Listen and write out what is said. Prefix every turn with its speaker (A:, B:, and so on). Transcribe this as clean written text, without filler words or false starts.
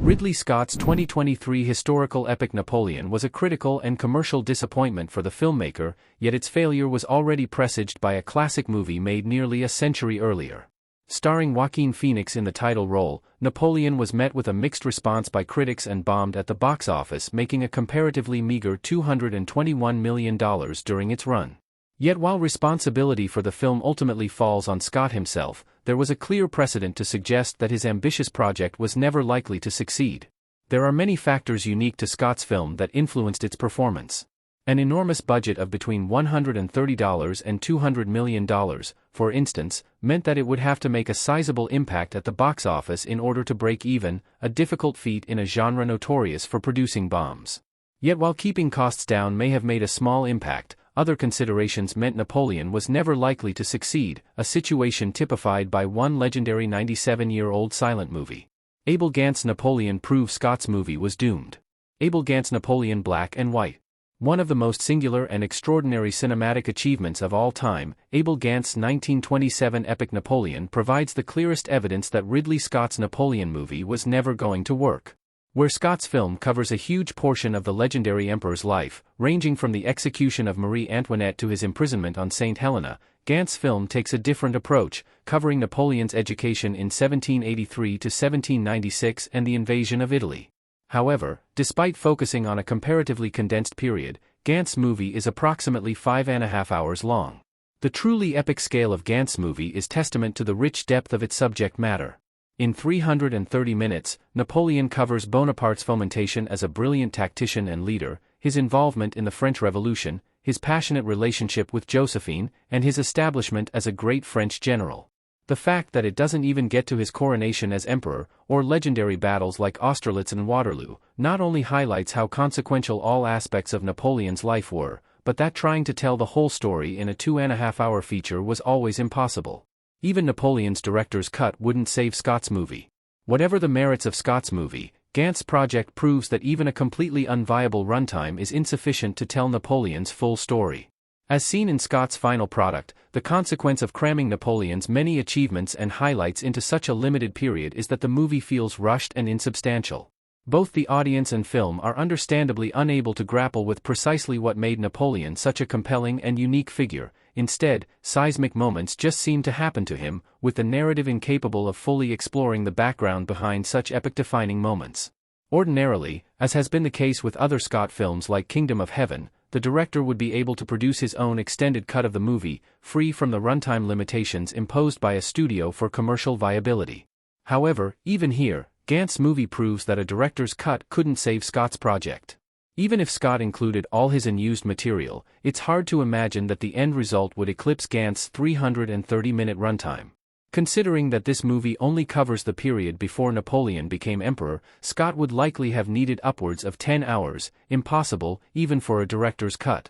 A: Ridley Scott's 2023 historical epic Napoleon was a critical and commercial disappointment for the filmmaker, yet its failure was already presaged by a classic movie made nearly a century earlier. Starring Joaquin Phoenix in the title role, Napoleon was met with a mixed response by critics and bombed at the box office, making a comparatively meager $221 million during its run. Yet while responsibility for the film ultimately falls on Scott himself, there was a clear precedent to suggest that his ambitious project was never likely to succeed. There are many factors unique to Scott's film that influenced its performance. An enormous budget of between $130 and $200 million, for instance, meant that it would have to make a sizable impact at the box office in order to break even, a difficult feat in a genre notorious for producing bombs. Yet while keeping costs down may have made a small impact, other considerations meant Napoleon was never likely to succeed, a situation typified by one legendary 97-year-old silent movie. Abel Gant's Napoleon proves Scott's movie was doomed. Abel Gant's Napoleon Black and White. One of the most singular and extraordinary cinematic achievements of all time, Abel Gant's 1927 epic Napoleon provides the clearest evidence that Ridley Scott's Napoleon movie was never going to work. Where Scott's film covers a huge portion of the legendary emperor's life, ranging from the execution of Marie Antoinette to his imprisonment on St. Helena, Gant's film takes a different approach, covering Napoleon's education in 1783 to 1796 and the invasion of Italy. However, despite focusing on a comparatively condensed period, Gant's movie is approximately 5.5 hours long. The truly epic scale of Gant's movie is testament to the rich depth of its subject matter. In 330 minutes, Napoleon covers Bonaparte's fomentation as a brilliant tactician and leader, his involvement in the French Revolution, his passionate relationship with Josephine, and his establishment as a great French general. The fact that it doesn't even get to his coronation as emperor, or legendary battles like Austerlitz and Waterloo, not only highlights how consequential all aspects of Napoleon's life were, but that trying to tell the whole story in a 2.5-hour feature was always impossible. Even Napoleon's director's cut wouldn't save Scott's movie. Whatever the merits of Scott's movie, Gant's project proves that even a completely unviable runtime is insufficient to tell Napoleon's full story. As seen in Scott's final product, the consequence of cramming Napoleon's many achievements and highlights into such a limited period is that the movie feels rushed and insubstantial. Both the audience and film are understandably unable to grapple with precisely what made Napoleon such a compelling and unique figure. Instead, seismic moments just seem to happen to him, with the narrative incapable of fully exploring the background behind such epic-defining moments. Ordinarily, as has been the case with other Scott films like Kingdom of Heaven, the director would be able to produce his own extended cut of the movie, free from the runtime limitations imposed by a studio for commercial viability. However, even here, Gant's movie proves that a director's cut couldn't save Scott's project. Even if Scott included all his unused material, it's hard to imagine that the end result would eclipse Gant's 330-minute runtime. Considering that this movie only covers the period before Napoleon became emperor, Scott would likely have needed upwards of 10 hours, impossible, even for a director's cut.